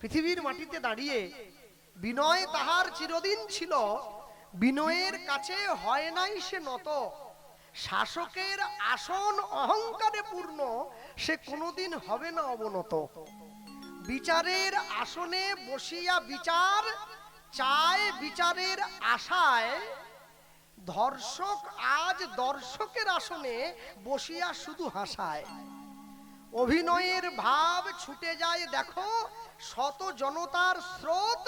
পৃথিবীর মাটিতে দাঁড়িয়ে বিনয় তাহার চিরদিন ছিল, বিনয়ের কাছে হয় নাই সে নত। শাসকের আসন অহংকারে পূর্ণ, সে কোনোদিন হবে না অবনত। বিচারের আসনে বসিয়া বিচার চায়, বিচারের আশায় ধর্ষক আজ দর্শকের আসনে বসিয়া শুধু হাসায়। অভিনয়ের ভাব ছুটে যায় দেখো, শত জনতার স্রোত,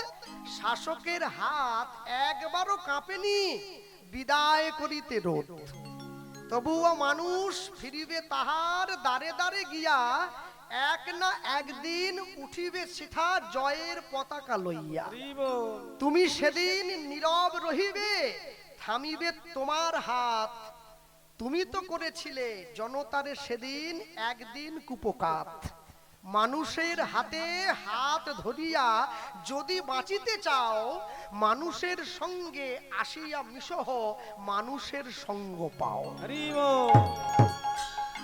শাসকের হাত একবারও কাঁপেনি বিদায় করিতে রোদ। তবুও মানুষ ফিরিবে তাহার দ্বারে দ্বারে গিয়া, এক না একদিন উঠিবে সেথা জয়ের পতাকা লইয়া। তুমি সেদিন নীরব রহিবে, থামিবে তোমার হাত। তুমি তো করেছিলে জনতারে সেদিন একদিন কুপকাত। মানুষের হাতে হাত ধরিয়া যদি বাঁচিতে চাও, মানুষের সঙ্গে আসিয়া মিশহ, মানুষের সঙ্গ পাও।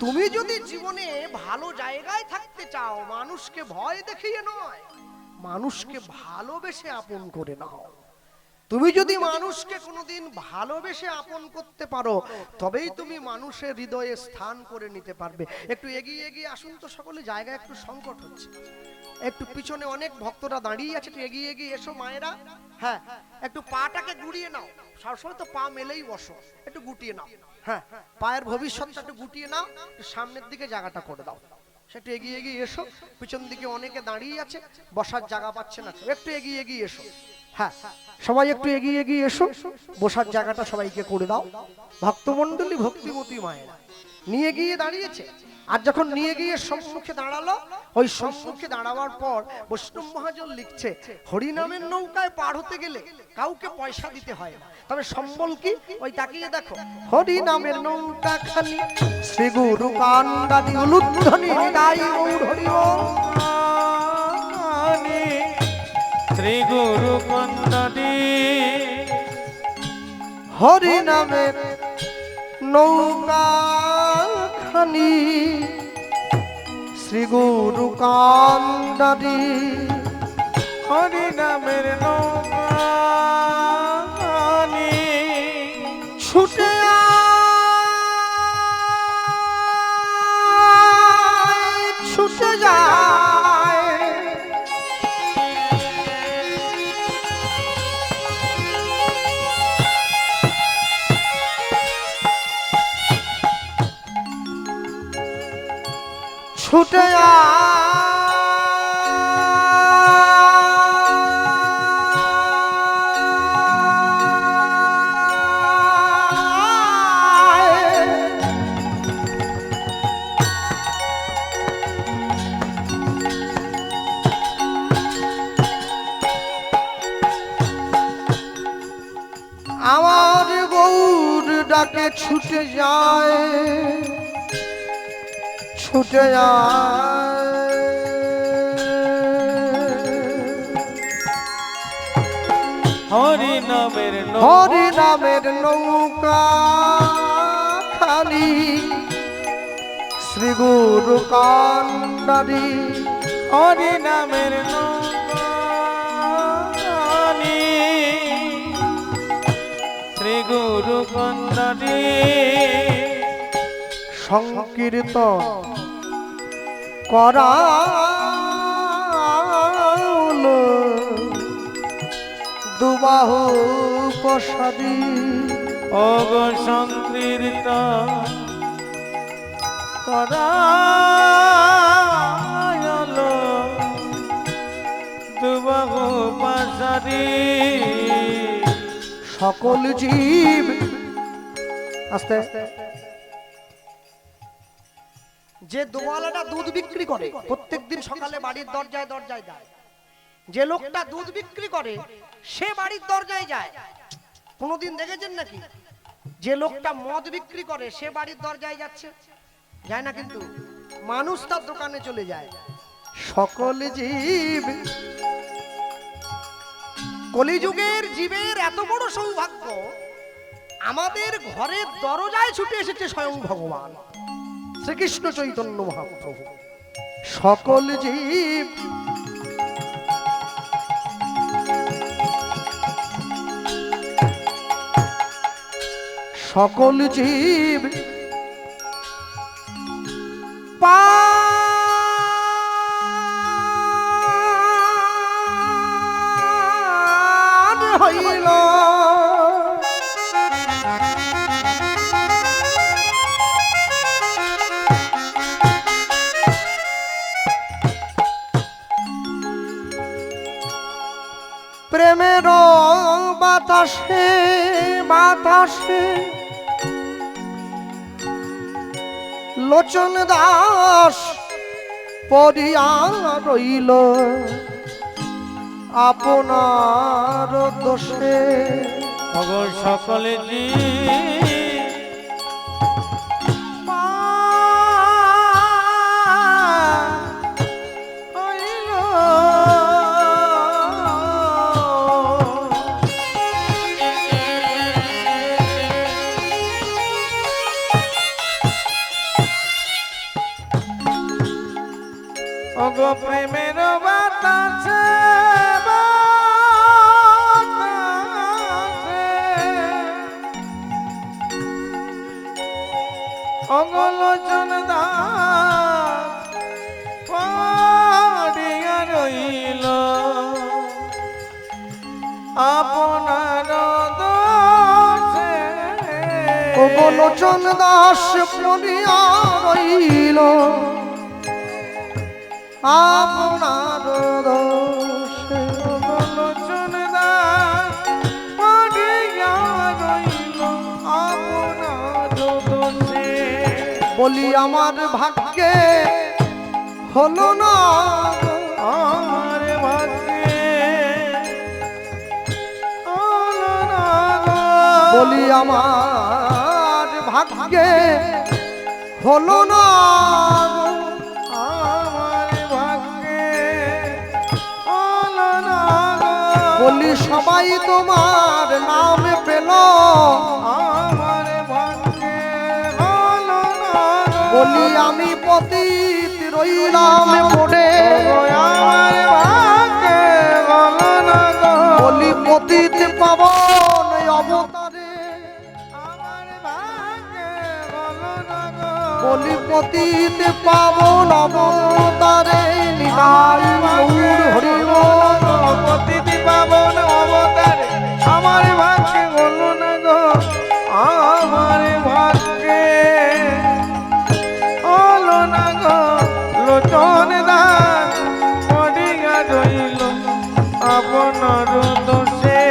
তুমি যদি জীবনে ভালো জায়গায় থাকতে চাও, মানুষকে ভয় দেখিয়ে নয়, মানুষকে ভালোবেসে আপন করে নাও। তুমি যদি মানুষকে কোনোদিন ভালোবেসে আপন করতে পারো, তবেই তুমি মানুষের হৃদয়ে স্থান করে নিতে পারবে। একটু এগিয়ে এগিয়ে আসুন তো সকলে, জায়গা একটু সংকট হচ্ছে। একটু পিছনে অনেক ভক্তরা দাঁড়িয়ে আছে, একটু এগিয়ে এগিয়ে এসো মায়েরা। হ্যাঁ, একটু পাটাকে গুটিয়ে নাও, সবসময় তো পা মেলেই বসো, একটু গুটিয়ে নাও। হ্যাঁ, পায়ের ভবিষ্যৎটা একটু গুটিয়ে নাও, একটু সামনের দিকে জায়গাটা করে দাও। সেটু এগিয়ে এগিয়ে এসো, পিছন দিকে অনেকে দাঁড়িয়ে আছে, বসার জায়গা পাচ্ছে না, একটু এগিয়ে এগিয়ে এসো। হ্যাঁ, সবাই একটু এগিয়ে এগিয়ে এসো, বসার জায়গাটা সবাইকে করে দাও। ভক্তমণ্ডলী ভক্তিমতী মায়েরা নিয়ে গিয়ে দাঁড়িয়েছে, আর যখন নিয়ে গিয়ে সম্মুখে দাঁড়ালো, ওই সম্মুখে দাঁড়াবার পর বৈষ্ণব মহাজন লিখছে, হরিনামের নৌকায় পার হতে গেলে কাউকে পয়সা দিতে হয় না, তবে সম্বল কি? ওই তাকিয়ে দেখো, হরিনামের নৌকা খানি শ্রী গুরু কান্দাদি উলুধ্বনি নিদাই গৌর হরি বল। শ্রী গুরু কান্দাদি হরিনামের নৌকা খানি শ্রী গুরু কান্দাদি, হরিনামের নৌকানি ছুটে ছুটে যায়, ছুটে আমার গৌর ডাকে ছুটে যায়, ছুটে যায়। হরিনামের হরিনামের নৌকা খানি শ্রী গুরু কান্দারি, হরিনামের নৌকানি শ্রী গুরু কান্দাদি সংকীর্তন করা দুবাহু প্রসাদী। অগ সংকীর্তন করায়লো দুবাহু প্রসাদী। সকল জীব আস্তে, যে দোয়ালাটা দুধ বিক্রি করে প্রত্যেকদিন সকালে বাড়ির দরজায় দরজায় যায়, যে লোকটা দুধ বিক্রি করে সে বাড়ির দরজায় যায়। কোনোদিন দেখেছেন নাকি যে লোকটা মদ বিক্রি করে সে বাড়ির দরজায় যাচ্ছে? যায় না, কিন্তু মানুষ তার দোকানে চলে যায়। সকল জীব, কলিযুগের জীবের এত বড় সৌভাগ্য, আমাদের ঘরের দরজায় ছুটে এসেছে স্বয়ং ভগবান শ্রীকৃষ্ণ চৈতন্য মহাপ্রভু। সকল জীব সকল জীব পার হইল প্রেমের বাতাসে বাতাসে লোচন দাস পড়িয়া রইল আপনার দোষে। ওগো সকলে জীব ওগো প্রেমের বাতাসে বাতাসে ওগো লোচন দাস পড়িয়া রইল আপনার দোষে। ওগো লোচন দাস পড়িয়া রইল আপনার দোষে। লোচন দাস পড়িয়া রইল আপনার দোষে। বলি আমার ভাগ্যে হলো না আমার ভাগ্যে হলো না গো। বলি আমার ভাগ্যে হলো না আমার ভাগ্যে হলো না গো। বলি সবাই তোমার নাম পেল আমার ভাগ্যে হলো না গো। বলি আমি পতিত রইলাম পড়ে আমার ভাগ্যে হলো না গো। বলি পতিত পাবন অবতারে আমার ভাগ্যে হলো না গো। বলি পতিত পাবন অবতারে নিতাই গৌর হরি বল। প্রতিটি পাবন অবতারে আমার ভাগ্যে হলো না গো। আমার ভাগ্যে হলো না গো। লোচন দাস পড়িয়া রইল আপনার দোষে।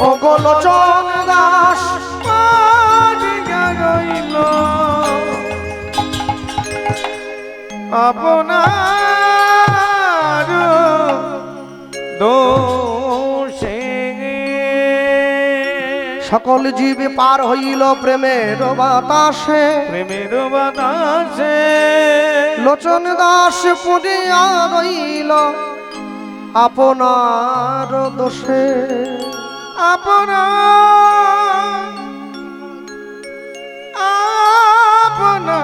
ওগো লোচন দাস পড়িয়া রইল আপনার দোষে। সকল জীবে পার হইল প্রেমের বাতাসে প্রেমের বাতাসে লোচন দাস পড়িয়া রইল আপনার দোষে। আপনার আপনার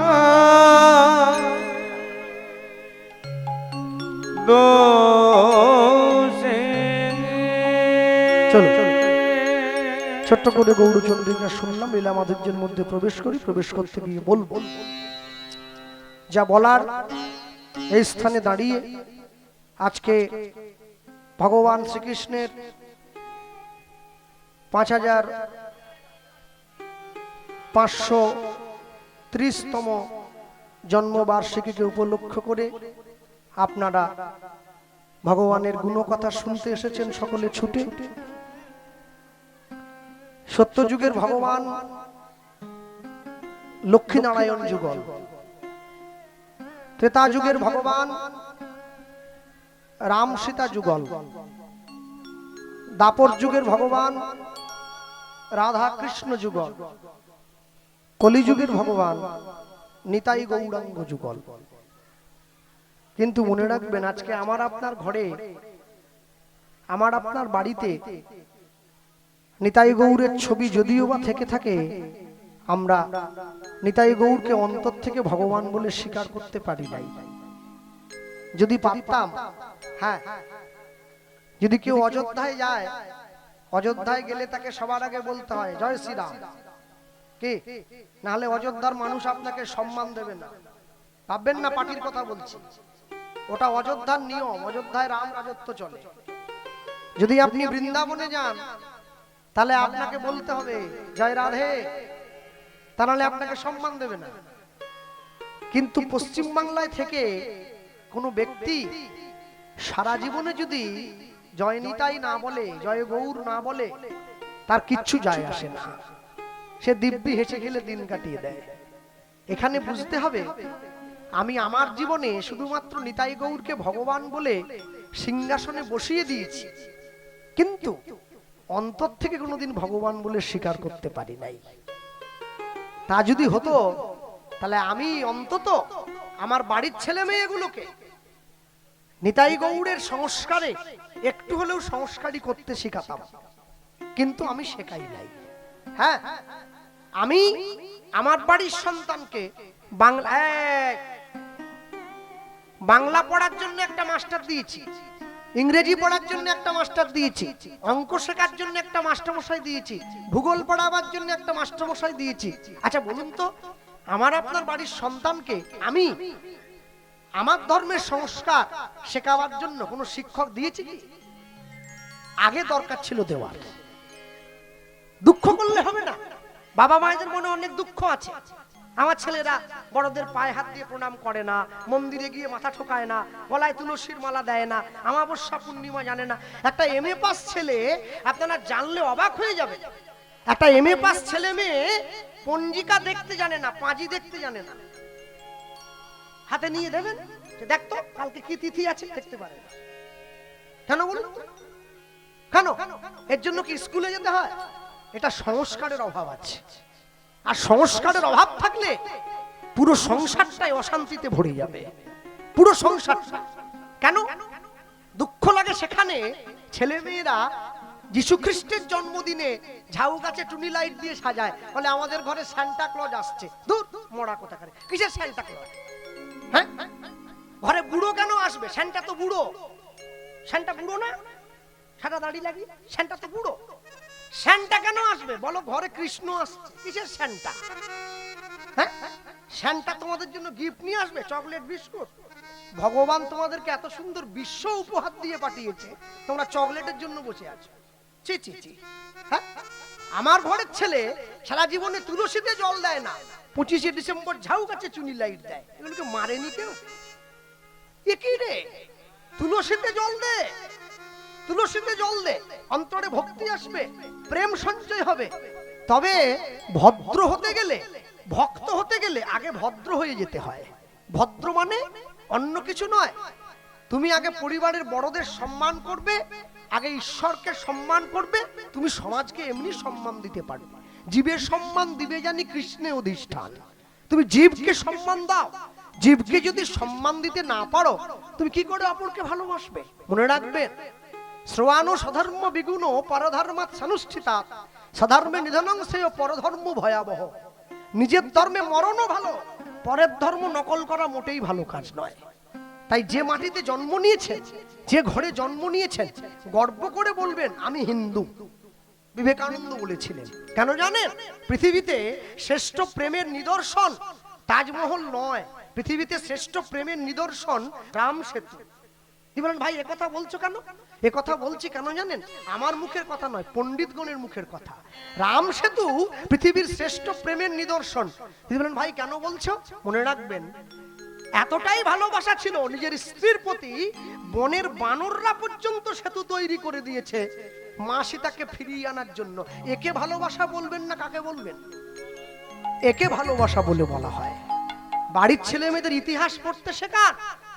দোষে। চলো ছোট্ট করে গৌরচন্দ্রিকা শুনলাম, লীলা মাধুর্যের মধ্যে প্রবেশ করি। প্রবেশ করতে গিয়ে বলবো যা বলার এই স্থানে দাঁড়িয়ে আজকে ভগবান শ্রীকৃষ্ণের 5530তম জন্মবার্ষিকীকে উপলক্ষ করে আপনারা ভগবানের গুণকথা শুনতে এসেছেন সকলে ছুটে। সত্যযুগের ভগবান লক্ষ্মীনারায়ণ যুগল, ত্রেতা যুগের ভগবান রাম সীতা যুগল, দাপর যুগের ভগবান রাধা কৃষ্ণ যুগল, কলিযুগের ভগবান নিতাই গৌরাঙ্গ যুগল। কিন্তু মনে রাখবেন আজকে আমার আপনার ঘরে, আমার আপনার বাড়িতে নিতাই গৌরের ছবি যদিও বা থেকে থাকে, আমরা নিতাই গৌরকে অন্তর থেকে ভগবান বলে স্বীকার করতে পারি নাই। যদি পারতাম, হ্যাঁ, যদি কেউ অযোধ্যায় যায়, অযোধ্যায় গেলে তাকে সবার আগে বলতে হয় জয় শ্রীরাম। কি নাহলে অযোধ্যার মানুষ আপনাকে সম্মান দেবে না। ভাববেন না পার্টির কথা বলছি, ওটা অযোধ্যার নিয়ম। অযোধ্যায় রাম রাজত্ব চলে। যদি আপনি বৃন্দাবনে যান তাহলে আপনাকে বলতে হবে জয় রাধে, তা নাহলে আপনাকে সম্মান দেবে না। কিন্তু পশ্চিম বাংলায় থেকে কোনো ব্যক্তি সারা জীবনে যদি জয় নিতাই না বলে, জয় গৌর না বলে, তার কিচ্ছু যায় আসে না। সে দিব্যি হেসে খেলে দিন কাটিয়ে দেয়। এখানে বুঝতে হবে আমি আমার জীবনে শুধুমাত্র নিতাই গৌরকে ভগবান বলে সিংহাসনে বসিয়ে দিয়েছি, কিন্তু অন্তর থেকে কোনোদিন ভগবান বলে স্বীকার করতে পারি নাই। তা যদি হতো তাহলে আমি অন্তত আমার বাড়ির ছেলে মেয়েগুলোকে নিতাই গৌড়ের সংস্কারে একটু হলেও সংস্কারী করতে শেখাতাম, কিন্তু আমি শেখাই নাই। হ্যাঁ, আমি আমার বাড়ির সন্তানকে বাংলা পড়ার জন্য একটা মাস্টার দিয়েছি, ইংরেজি পড়ার জন্য একটা মাস্টার দিয়েছি, অঙ্ক শেখার জন্য একটা মাস্টারমশাই দিয়েছি, ভূগোল পড়াবার জন্য একটা মাস্টারমশাই দিয়েছি। আচ্ছা বলুন তো, আমার আপনার বাড়ির সন্তানকে আমি আমার ধর্মের সংস্কার শেখাবার জন্য কোনো শিক্ষক দিয়েছি কি? আগে দরকার ছিল দেওয়ার। দুঃখ করলে হবে না। বাবা মায়েদের মনে অনেক দুঃখ আছে। আমার ছেলেরা বড়দের পায়ে হাত দিয়ে প্রণাম করে না, মন্দিরে গিয়ে মাথা ঠোকায় না, গলায় তুলসীর মালা দেয় না, অমাবস্যা পূর্ণিমা জানে না। একটা এমএ পাস ছেলে, আপনারা জানলে অবাক হয়ে যাবে, একটা এমএ পাস ছেলে মেয়ে পঞ্জিকা দেখতে জানে না, পাঁজি দেখতে জানে না। হাতে নিয়ে দেবেন, দেখতো কালকে কি তিথি আছে, দেখতে পারে না। কেন বলুন? কেন? এর জন্য কি স্কুলে যেতে হয়? এটা সংস্কারের অভাব আছে। আর সংস্কারের অভাব থাকলে পুরো সংসারটাই অশান্তিতে ভরে যাবে, পুরো সংসারটা। কেন দুঃখ লাগে? সেখানে ছেলে মেয়েরা যীশু খ্রিস্টের জন্মদিনে ঝাউ গাছে টুনি লাইট দিয়ে সাজায়, বলে আমাদের ঘরে সান্টা ক্লজ আসছে। দূর মরা কোথাকারে, কিসের সান্টা ক্লজ? হ্যাঁ, ঘরে বুড়ো কেন আসবে? সান্টা তো বুড়ো। সান্টা বুড়ো না? সাদা দাড়ি লাগি, সান্টা তো বুড়ো। সান্টা কেন আসবে? বলো ঘরে কৃষ্ণ আসছে, কিসের সান্টা? হ্যাঁ, সান্টা তোমাদের জন্য গিফট নিয়ে আসবে, চকলেট বিস্কুট। ভগবান তোমাদেরকে এত সুন্দর বিশ্ব উপহার দিয়ে পাঠিয়েছে, তোমরা চকলেটের জন্য বসে আছো। চি চি চি। হ্যাঁ, আমার ঘরের ছেলে সারা জীবনে তুলসীতে জল দেয় না, 25শে ডিসেম্বর ঝাউ গাছে চুনি লাইট দেয়। এগুলোকে মারেনি কেউ? এ কি রে? তুলসীতে জল দে, তুলসীতে জল দে, অন্তরে ভক্তি আসবে, প্রেম সঞ্চয় হবে। তবে ভদ্র হতে গেলে, ভক্ত হতে গেলে আগে ভদ্র হয়ে যেতে হয়। ভদ্র মানে অন্য কিছু নয়, তুমি আগে পরিবারের বড়দের সম্মান করবে, আগে ঈশ্বরকে সম্মান করবে, তুমি সমাজকে এমনি সম্মান দিতে পারবে। জীবের সম্মান দিবে জানি কৃষ্ণে অধিষ্ঠান। তুমি জীবকে সম্মান দাও। জীবকে যদি সম্মান দিতে না পারো, তুমি কি করে অপরকে ভালোবাসবে? মনে রাখবেন, শ্রবাণু সধর্ম বিগুণ পরধর্মাৎ সানুষ্ঠিতাৎ সধর্মে নিধনং সেয় পরধর্ম ভয়াবহ। নিজের ধর্মে মরণও ভালো, পরের ধর্ম নকল করা মোটেই ভালো কাজ নয়। তাই যে মাটিতে জন্ম নিয়েছেন, যে ঘরে জন্ম নিয়েছেন, গর্ব করে বলবেন আমি হিন্দু। বিবেকানন্দ বলেছিলেন, কেন জানেন? পৃথিবীতে শ্রেষ্ঠ প্রেমের নিদর্শন তাজমহল নয়, পৃথিবীতে শ্রেষ্ঠ প্রেমের নিদর্শন রাম সেতু। বলেন ভাই একথা বলছো কেন? একথা বলছি কেন জানেন? আমার মুখের কথা নয়, পণ্ডিতগণের মুখের কথা। রাম সেতু পৃথিবীর শ্রেষ্ঠ প্রেমের নিদর্শন। বলেন ভাই কেন বলছো? মনে রাখবেন, এতটাই ভালোবাসা ছিল নিজের স্ত্রীর প্রতি, বনের বানররা পর্যন্ত সেতু তৈরি করে দিয়েছে মা সীতাকে ফিরিয়ে আনার জন্য। একে ভালোবাসা বলবেন না কাকে বলবেন? একে ভালোবাসা বলে বলা হয়। বাড়ির ছেলে মেয়েদের ইতিহাস পড়তে শেখান।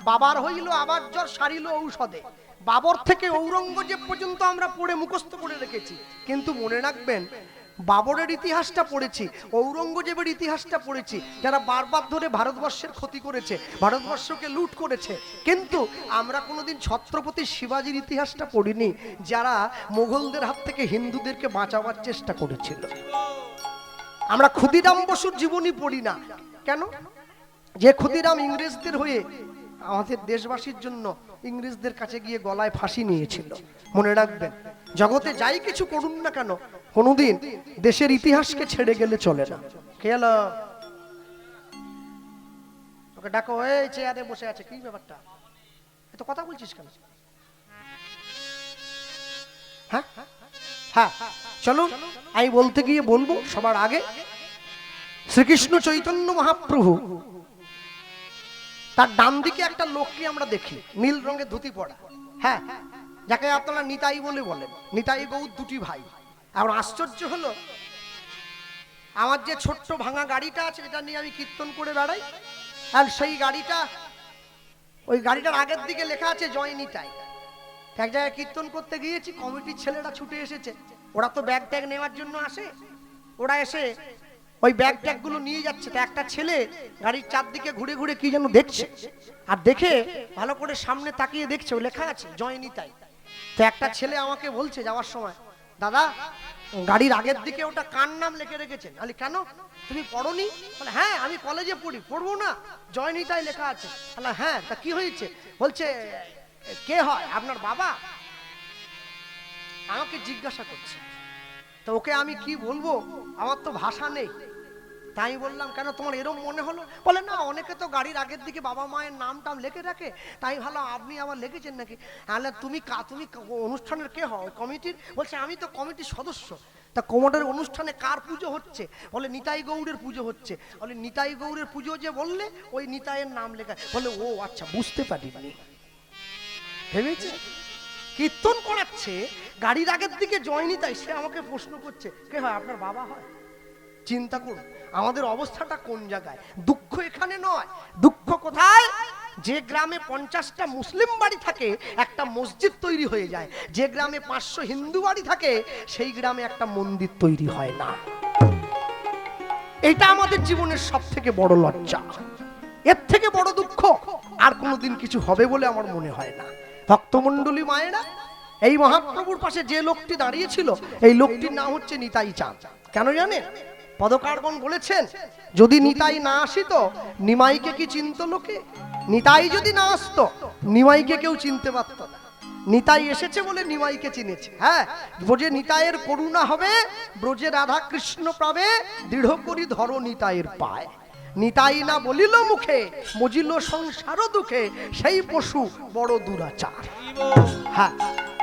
বাবার হইল আবার জ্বর, সারিল ঔষধে। বাবর থেকে ঔরঙ্গজেব পর্যন্ত আমরা পড়ে মুখস্থ করে রেখেছি, কিন্তু মনে রাখবেন বাবরের ইতিহাসটা পড়েছি, ঔরঙ্গজেবের ইতিহাসটা পড়েছি, যারা বারবার ধরে ভারতবর্ষের ক্ষতি করেছে, ভারতবর্ষকে লুট করেছে। কিন্তু আমরা কোনোদিন ছত্রপতি শিবাজির ইতিহাসটা পড়িনি, যারা মোগলদের হাত থেকে হিন্দুদেরকে বাঁচাবার চেষ্টা করেছিল। আমরা ক্ষুদিরাম বসুর জীবনী পড়ি না। কেন? যে ক্ষুদিরাম ইংরেজদের হয়ে আমাদের দেশবাসীর জন্য ইংরেজদের কাছে গিয়ে গলায় ফাঁসি নিয়েছিল। মনে রাখবেন, জগতে যাই কিছু করুন না কেন, কোনোদিন দেশের ইতিহাসকে ছেড়ে গেলে চলে না। কে এলো? ওকে ডাকো। এই চেয়ারে বসে আছে, কি ব্যাপারটা? এত কথা বলছিস কেন? হ্যাঁ হ্যাঁ, চলো আমি বলতে গিয়ে বলবো সবার আগে শ্রীকৃষ্ণ চৈতন্য মহাপ্রভু, তার ডান দিকে একটা লোককে আমরা দেখি, নীল রঙের ধুতি পরা, হ্যাঁ, যাকে আপনারা নিতাই বলে বলেন। নিতাই গৌর দুটি ভাই। এখন আশ্চর্য হলো, আমার যে ছোট্ট ভাঙা গাড়িটা আছে, এটা নিয়ে আমি কীর্তন করে বেড়াই, আর সেই গাড়িটা, ওই গাড়িটার আগের দিকে লেখা আছে জয় নিতাই। এক জায়গায় কীর্তন করতে গিয়েছি, কমিটির ছেলেরা ছুটে এসেছে। ওরা তো ব্যাগ ট্যাগ নেওয়ার জন্য আসে, ওরা এসে ওই ব্যাগ ট্যাগ গুলো নিয়ে যাচ্ছে। তো একটা ছেলে গাড়ির চারদিকে ঘুরে ঘুরে কি যেন দেখছে, আর দেখে ভালো করে সামনে তাকিয়ে দেখছে, ওই লেখা আছে জয় নিতাই। তো একটা ছেলে আমাকে বলছে যাওয়ার সময়, দাদা গাড়ির আগের দিকে ওটা কার নাম লিখে রেখেছেন? বলি কেন, তুমি পড়োনি? বলে হ্যাঁ আমি কলেজে পড়ি, পড়বো না? জয় নিতাই লেখা আছে। বলে হ্যাঁ, তা কি হয়েছে? বলছে কে হয় আপনার বাবা? আমাকে জিজ্ঞাসা করছে। তো ওকে আমি কি বলবো, আমার তো ভাষা নেই। তাই বললাম কেন, তোমার এরম মনে হলো? বলে না, অনেকে তো গাড়ির আগের দিকে বাবা মায়ের নাম টাম লিখে রাখে, তাই ভালো আপনি আবার লিখেছেন নাকি। তাহলে তুমি অনুষ্ঠানের কে হও, কমিটির? বলছে আমি তো কমিটির সদস্য। তা কোমরের অনুষ্ঠানে কার পুজো হচ্ছে? বলে নিতাই গৌড়ের পুজো হচ্ছে। বলে নিতাই গৌড়ের পুজো যে বললে, ওই নিতাইয়ের নাম লেখা। বলে ও আচ্ছা, বুঝতে পারিনি। ভেবেছে কীর্তন করাচ্ছে, গাড়ির আগের দিকে জয় নিতাই, সে আমাকে প্রশ্ন করছে কে হয় আপনার বাবা হয়? চিন্তা করুন আমাদের অবস্থাটা কোন জায়গায়। দুঃখ এখানে নয়, দুঃখ কোথায়? যে গ্রামে 50টা মুসলিম বাড়ি থাকে একটা মসজিদ তৈরি হয়ে যায়, যে গ্রামে 500 হিন্দু বাড়ি থাকে সেই গ্রামে একটা মন্দির তৈরি হয় না। এটা আমাদের জীবনের সব থেকে বড় লজ্জা। এর থেকে বড় দুঃখ আর কোনোদিন কিছু হবে বলে আমার মনে হয় না। ভক্তমণ্ডলী মায়েরা, এই মহাপ্রভুর পাশে যে লোকটি দাঁড়িয়েছিল, এই লোকটির নাম হচ্ছে নিতাই চাঁদ। কেন জানেন? পদকারগণ বলেছেন, যদি নিতাই না আসিত নিমাইকে কি চিনত লোকে? নিতাই যদি না আসতো নিমাইকে কেউ চিনতে পারত না। নিতাই এসেছে বলে নিমাইকে চিনেছে। হ্যাঁ, ব্রজে নিতাইয়ের করুণা হবে, ব্রজে রাধা কৃষ্ণ পাবে, দৃঢ় করি ধরো নিতাইয়ের পায়। নিতাই না বলিল মুখে, মজিল সংসার দুঃখে, সেই পশু বড় দুরাচার। হ্যাঁ,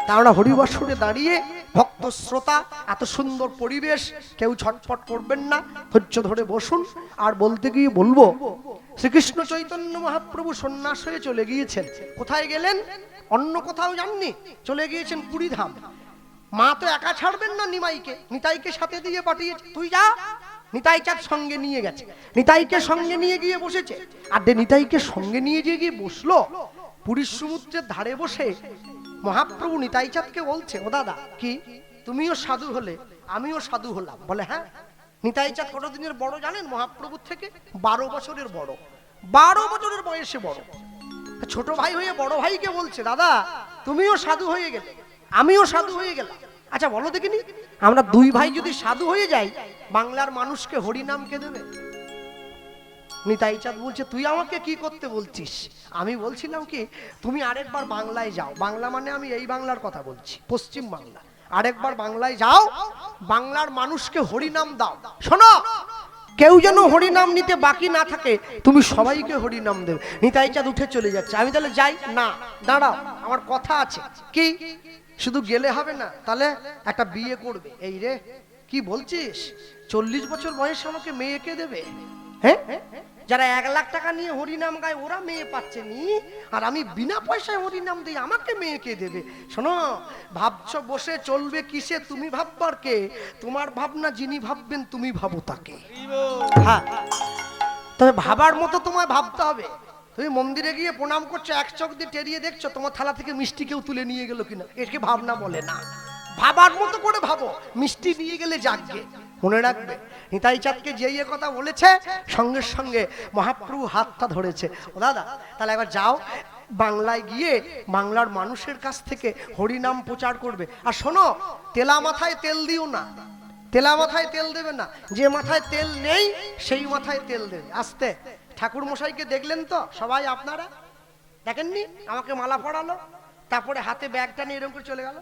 তা আমরা হরিবাসরে দাঁড়িয়ে ভক্ত শ্রোতা, এত সুন্দর পরিবেশ, কেউ ছটফট করবেন না, ধৈর্য ধরে বসুন। আর বলতে গিয়ে বলবো, শ্রীকৃষ্ণ চৈতন্য মহাপ্রভু সন্ন্যাস হয়ে চলে গিয়েছেন। কোথায় গেলেন? অন্য কোথাও যাননি, চলে গিয়েছেন পুরীধাম। মা তো একা ছাড়বেন না নিমাইকে, নিতাইকে সাথে দিয়ে পাঠিয়েছে, তুই যা। নিতাই চাঁদ সঙ্গে নিয়ে গেছে, নিতাইকে সঙ্গে নিয়ে গিয়ে বসেছে। আর নিতাইকে সঙ্গে নিয়ে গিয়ে বসলো পুরীর সমুদ্রের ধারে বসে। মহাপ্রভু নিতাই চাঁদকে বলছে, ও দাদা কি তুমিও সাধু হলে, আমিও সাধু হলাম? বলে হ্যাঁ। নিতাই চাঁদ কতদিনের বড় জানেন মহাপ্রভুর থেকে? 12 বছরের বড়, 12 বছরের বয়সে বড়। ছোট ভাই হয়ে বড় ভাইকে বলছে, দাদা তুমিও সাধু হয়ে গেলে, আমিও সাধু হয়ে গেলাম। আচ্ছা বলো দেখিনি, আমরা দুই ভাই যদি সাধু হয়ে যাই, বাংলার মানুষকে হরিনাম কে দেবে? নিতাই চাঁদ বলছে, তুই আমাকে কি করতে বলছিস? আমি বলছিলাম কি, তুমি আরেকবার বাংলায় যাও। বাংলা মানে আমি এই বাংলার কথা বলছি, পশ্চিম বাংলা। আরেকবার বাংলায় যাও, বাংলার মানুষকে হরিনাম দাও। শোনো, কেউ যেন হরিনাম নিতে বাকি না থাকে, তুমি সবাইকে হরিনাম দেবে। নিতাই চাঁদ উঠে চলে যাচ্ছে। আমি তাহলে যাই না? দাঁড়াও, আমার কথা আছে। কি শুধু গেলে হবে না, তাহলে একটা বিয়ে করবে। এই রে, কি বলছিস? 40 বছর বয়সে আমাকে মেয়েকে দেবে? হ্যাঁ, যারা 1 লাখ টাকা নিয়ে হরিনাম গায় ওরা মেয়ে পাচ্ছে নি, আর আমি বিনা পয়সায় হরিনাম দিই, আমাকে মেয়েকে দেবে? শোনো, ভাবছো বসে চলবে কিসে, তুমি ভাববার কে? তোমার ভাবনা যিনি ভাববেন তুমি ভাবো তাকে। হ্যাঁ, তবে ভাবার মতো তোমায় ভাবতে হবে। তুমি মন্দিরে গিয়ে প্রণাম করছো, এক চোখ দিয়ে টেরিয়ে দেখছো তোমার থালা থেকে মিষ্টি কেউ তুলে নিয়ে গেল কিনা, একে ভাবনা বলে না। ভাবার মতো করে ভাবো, মিষ্টি নিয়ে গেলে জাগবে। মনে রাখবে, নিতাই চাঁদকে যে কথা বলেছে, সঙ্গে সঙ্গে মহাপ্রভু হাতটা ধরেছে। ও দাদা তাহলে একবার যাও, বাংলায় গিয়ে বাংলার মানুষের কাছ থেকে হরিনাম প্রচার করবে। আর শোনো, তেলা মাথায় তেল দিও না, তেলা মাথায় তেল দেবে না। যে মাথায় তেল নেই সেই মাথায় তেল দেবে। আস্তে, ঠাকুর মশাইকে দেখলেন তো সবাই? আপনারা দেখেননি? আমাকে মালা পরালো, তারপরে হাতে ব্যাগটা নিয়ে এরকম করে চলে গেল।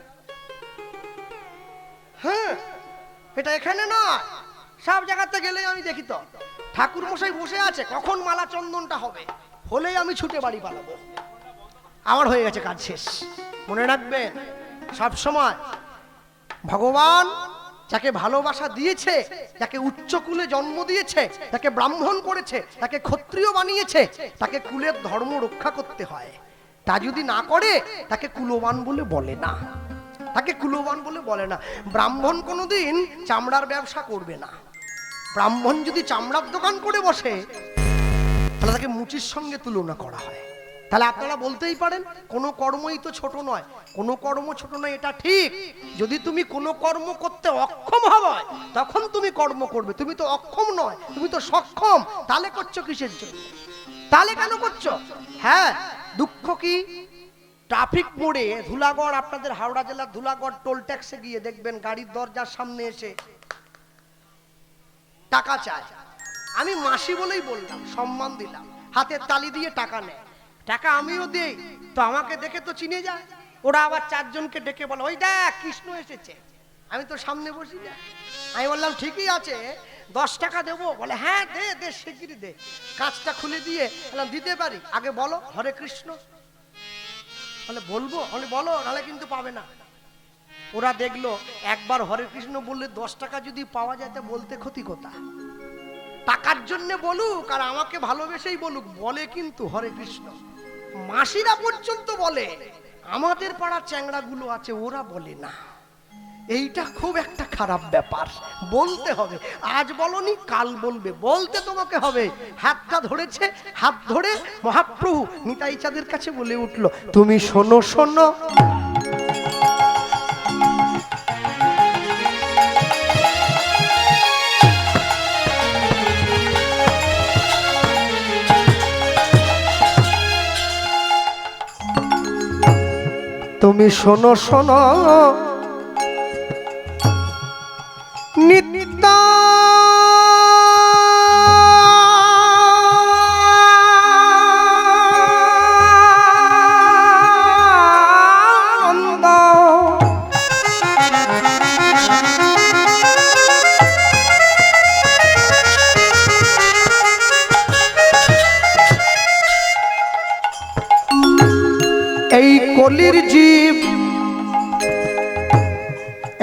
হ্যাঁ, এটা এখানে নয়, সব জায়গাতে গেলেই আমি দেখি তো ঠাকুর মশাই বসে আছে, কখন মালা চন্দনটা হবে, হলেই আমি ছুটে বাড়ি পালাবো। আমার হয়ে গেছে কাজ শেষ। মনে রাখবেন সব সময় ভগবান যাকে ভালোবাসা দিয়েছে, যাকে উচ্চ কুলে জন্ম দিয়েছে, যাকে ব্রাহ্মণ করেছে, তাকে ক্ষত্রিয় বানিয়েছে, তাকে কুলের ধর্ম রক্ষা করতে হয়। তা যদি না করে তাকে কুলবান বলে বলে না, তাকে কুলবান বলে বলে না। ব্রাহ্মণ কোনোদিন চামড়ার ব্যবসা করবে না। ব্রাহ্মণ যদি চামড়ার দোকান করে বসে তাহলে তাকে মুচির সঙ্গে তুলনা করা হয়। তাহলে আপনারা বলতেই পারেন কোনো কর্মই তো ছোট নয়, কোনো কর্ম ছোট নয়, এটা ঠিক। যদি তুমি কোনো কর্ম করতে অক্ষম হবে তখন তুমি কর্ম করবে, তুমি তো অক্ষম নয়, তুমি তো সক্ষম। তাহলে করছো কিসের জন্য? তাহলে কেন করছো? হ্যাঁ, দুঃখ কি ট্রাফিক মোড়ে ধুলাগড়, আপনাদের হাওড়া জেলার ধুলাগড় টোল ট্যাক্সে গিয়ে দেখবেন গাড়ির দরজার সামনে এসে টাকা চায়। আমি মাসি বলেই বললাম, সম্মান দিলাম, হাতের তালি দিয়ে টাকা নেয়। টাকা আমিও দেই, তো আমাকে দেখে তো চিনে যায়। ওরা আবার চারজনকে ডেকে বলে, ওই দেখ কৃষ্ণ এসেছে। আমি তো সামনে বসি না। আমি বললাম ঠিকই আছে, 10 টাকা দেবো। বলে হ্যাঁ দে দে, শিগগিরই দে। কাঁচটা খুলে দিয়ে বললাম দিতে পারি, আগে বলো হরে কৃষ্ণ। বলে বলবো, বলে বলো, নাহলে কিন্তু পাবে না। ওরা দেখলো একবার হরে কৃষ্ণ বললে 10 টাকা যদি পাওয়া যায় তা বলতে ক্ষতি কোথায়? টাকার জন্য বলুক আর আমাকে ভালোবেসেই বলুক, বলে কিন্তু হরে কৃষ্ণ। মাসিরা পর্যন্ত বলে, আমাদের পাড়ার চ্যাংড়াগুলো আছে ওরা বলে না। এইটা খুব একটা খারাপ ব্যাপার। বলতে হবে, আজ বলনি কাল বলবে, বলতে তোমাকে হবে। হাতটা ধরেছে, হাত ধরে মহাপ্রভু নিতাই চাঁদের কাছে বলে উঠলো, তুমি শোনো শোনো তুমি শোনো শোনো নিত্যানন্দ এই কলির জীব,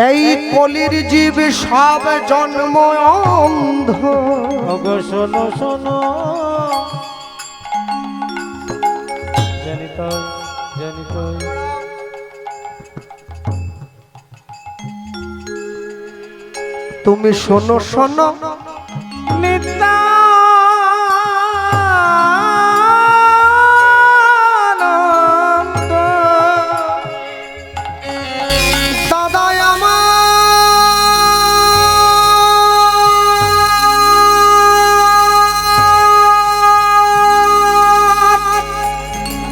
এই কলির জীব সব জন্ম অন্ধ। ওগো শোনো শোনো, জানিত জানিত তুমি শোনো শোনো নিত্যানন্দ, দাদা আমার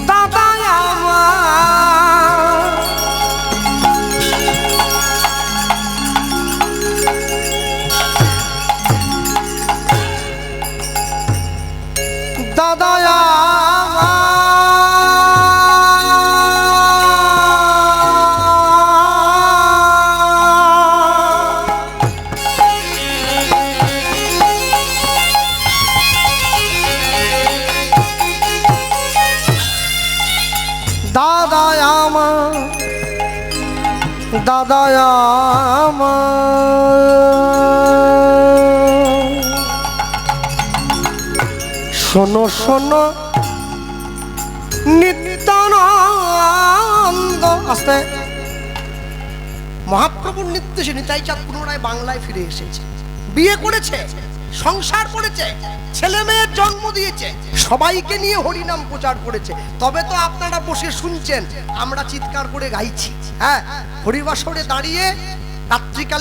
দাদা আমার দাদা দাদা আমার দাদা আমার শোনো শোনো নিত্যানন্দ। আস্তে মহাপ্রভুর নির্দেশে নিতাই চাঁদ পুনরায় বাংলায় ফিরে এসেছে, বিয়ে করেছে, সংসার করেছে, ছেলে মেয়ের জন্ম দিয়েছে, সবাইকে নিয়ে হরিনাম প্রচার করেছে। তবে তো আপনারা বসে শুনছেন, আমরা চিৎকার করে গাইছি। হ্যাঁ, হরিবাসরে দাঁড়িয়ে রাত্রিকালীন